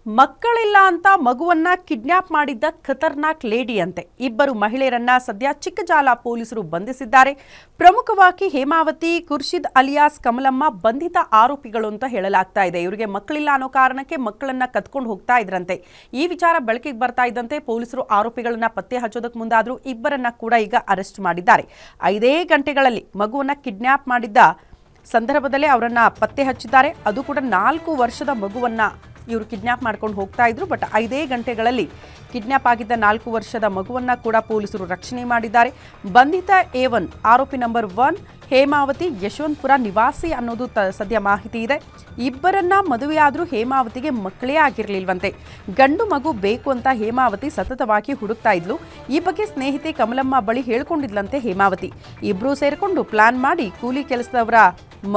ಮಕ್ಕಳಿಲ್ಲ ಅಂತ ಮಗುವನ್ನ ಕಿಡ್ನಾಪ್ ಮಾಡಿದ್ದ ಖತರ್ನಾಕ್ ಲೇಡಿ ಅಂತೆ ಇಬ್ಬರು ಮಹಿಳೆಯರನ್ನ ಸದ್ಯ ಚಿಕ್ಕಜಾಲ ಪೊಲೀಸರು ಬಂಧಿಸಿದ್ದಾರೆ. ಪ್ರಮುಖವಾಗಿ ಹೇಮಾವತಿ, ಖುರ್ಷಿದ್ ಅಲಿಯಾಸ್ ಕಮಲಮ್ಮ ಬಂಧಿತ ಆರೋಪಿಗಳು ಅಂತ ಹೇಳಲಾಗ್ತಾ ಇದೆ. ಇವರಿಗೆ ಮಕ್ಕಳಿಲ್ಲ ಅನ್ನೋ ಕಾರಣಕ್ಕೆ ಮಕ್ಕಳನ್ನ ಕದ್ಕೊಂಡು ಹೋಗ್ತಾ ಇದ್ರಂತೆ. ಈ ವಿಚಾರ ಬೆಳಕಿಗೆ ಬರ್ತಾ ಇದ್ದಂತೆ ಪೊಲೀಸರು ಆರೋಪಿಗಳನ್ನ ಪತ್ತೆ ಹಚ್ಚೋದಕ್ಕೆ ಮುಂದಾದ್ರು. ಇಬ್ಬರನ್ನ ಕೂಡ ಈಗ ಅರೆಸ್ಟ್ ಮಾಡಿದ್ದಾರೆ. 5 ಗಂಟೆಗಳಲ್ಲಿ ಮಗುವನ್ನ ಕಿಡ್ನಾಪ್ ಮಾಡಿದ್ದ ಸಂದರ್ಭದಲ್ಲೇ ಅವರನ್ನ ಪತ್ತೆ ಹಚ್ಚಿದ್ದಾರೆ. ಅದು ಕೂಡ 4 ವರ್ಷದ ಮಗುವನ್ನ ಇವರು ಕಿಡ್ನಾಪ್ ಮಾಡ್ಕೊಂಡು ಹೋಗ್ತಾ ಇದ್ರು. ಬಟ್ 5 ಗಂಟೆಗಳಲ್ಲಿ ಕಿಡ್ನಾಪ್ ಆಗಿದ್ದ 4 ವರ್ಷದ ಮಗುವನ್ನ ಕೂಡ ಪೊಲೀಸರು ರಕ್ಷಣೆ ಮಾಡಿದ್ದಾರೆ. ಬಂಧಿತ A1 ಆರೋಪಿ ನಂಬರ್ 1 ಹೇಮಾವತಿ ಯಶವಂತಪುರ ನಿವಾಸಿ ಅನ್ನೋದು ಸದ್ಯ ಮಾಹಿತಿ ಇದೆ. ಇಬ್ಬರನ್ನ ಮದುವೆಯಾದ್ರೂ ಹೇಮಾವತಿಗೆ ಮಕ್ಕಳೇ ಆಗಿರಲಿಲ್ವಂತೆ. ಗಂಡು ಮಗು ಬೇಕು ಅಂತ ಹೇಮಾವತಿ ಸತತವಾಗಿ ಹುಡುಕ್ತಾ ಇದ್ಲು. ಈ ಬಗ್ಗೆ ಸ್ನೇಹಿತೆ ಕಮಲಮ್ಮ ಬಳಿ ಹೇಳ್ಕೊಂಡಿದ್ಲಂತೆ ಹೇಮಾವತಿ. ಇಬ್ರು ಸೇರಿಕೊಂಡು ಪ್ಲಾನ್ ಮಾಡಿ ಕೂಲಿ ಕೆಲಸದವರ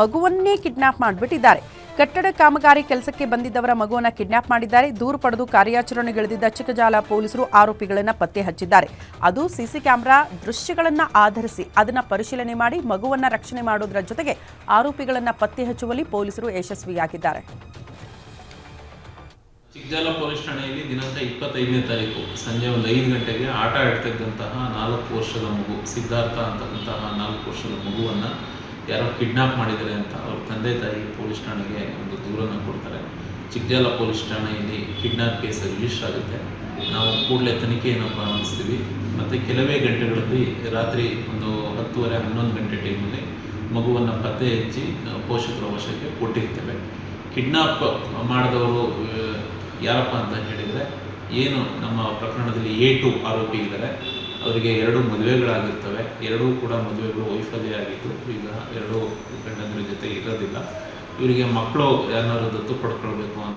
ಮಗುವನ್ನೇ ಕಿಡ್ನಾಪ್ ಮಾಡಿಬಿಟ್ಟಿದ್ದಾರೆ. ಕಟ್ಟಡ ಕಾಮಗಾರಿ ಕೆಲಸಕ್ಕೆ ಬಂದಿದ್ದವರ ಮಗುವನ್ನ ಕಿಡ್ನಾಪ್ ಮಾಡಿದ್ದಾರೆ. ದೂರು ಪಡೆದು ಕಾರ್ಯಾಚರಣೆಗಿಳಿದಿದ್ದ ಚಿಕ್ಕಜಾಲ ಪೊಲೀಸರು ಆರೋಪಿಗಳನ್ನ ಪತ್ತೆ ಹಚ್ಚಿದ್ದಾರೆ. ಅದು ಸಿಸಿ ಕ್ಯಾಮೆರಾ ದೃಶ್ಯಗಳನ್ನ ಆಧರಿಸಿ ಅದನ್ನ ಪರಿಶೀಲನೆ ಮಾಡಿ ಮಗುವನ್ನ ರಕ್ಷಣೆ ಮಾಡೋದರ ಜೊತೆಗೆ ಆರೋಪಿಗಳನ್ನ ಪತ್ತೆ ಹಚ್ಚುವಲ್ಲಿ ಪೊಲೀಸರು ಯಶಸ್ವಿಯಾಗಿದ್ದಾರೆ. ಚಿಕ್ಕಜಾಲ ಪೊಲೀಸ್ ಠಾಣೆಯಲ್ಲಿ ದಿನಾಂಕ 25ನೇ ತಾರೀಕು ಸಂಜೆ 5 ಗಂಟೆಗೆ ಆಟ ಆಡ್ತಿದ್ದಂತಹ 4 ವರ್ಷದ ಮಗು ಸಿದ್ಧಾರ್ಥ ಅಂತಕ್ಕಂತಹ 4 ವರ್ಷದ ಮಗುವನ್ನು ಯಾರೋ ಕಿಡ್ನಾಪ್ ಮಾಡಿದ್ದಾರೆ ಅಂತ ಅವ್ರ ತಂದೆ ತಾಯಿ ಪೊಲೀಸ್ ಠಾಣೆಗೆ ಒಂದು ದೂರನ್ನು ಕೊಡ್ತಾರೆ. ಚಿಕ್ಕಜಾಲ ಪೊಲೀಸ್ ಠಾಣೆಯಲ್ಲಿ ಕಿಡ್ನಾಪ್ ಕೇಸ್ ರಿಜಿಸ್ಟರ್ ಆಗುತ್ತೆ. ನಾವು ಕೂಡಲೇ ತನಿಖೆಯನ್ನು ಪ್ರಾರಂಭಿಸ್ತೀವಿ. ಮತ್ತು ಕೆಲವೇ ಗಂಟೆಗಳಲ್ಲಿ ರಾತ್ರಿ ಒಂದು 10:30-11 ಗಂಟೆ ಟೈಮಲ್ಲಿ ಮಗುವನ್ನು ಪತ್ತೆ ಹಚ್ಚಿ ಪೋಷಕರ ವಶಕ್ಕೆ ಕೊಟ್ಟಿರ್ತೇವೆ. ಕಿಡ್ನಾಪ್ ಮಾಡಿದವರು ಯಾರಪ್ಪ ಅಂತ ಹೇಳಿದರೆ, ಏನು ನಮ್ಮ ಪ್ರಕರಣದಲ್ಲಿ A2 ಆರೋಪಿ ಇದ್ದಾರೆ. ಅವರಿಗೆ 2 ಮದುವೆಗಳಾಗಿರ್ತವೆ. 2 ಕೂಡ ಮದುವೆಗಳು ವೈಫಲ್ಯ ಆಗಿದ್ದು ಈಗ 2 ಗಂಡಂದಿರ ಜೊತೆ ಇರೋದಿಲ್ಲ. ಇವರಿಗೆ ಮಕ್ಕಳು ಯಾರನ್ನಾರು ದತ್ತು ಪಡ್ಕೊಳ್ಬೇಕು ಅಂತ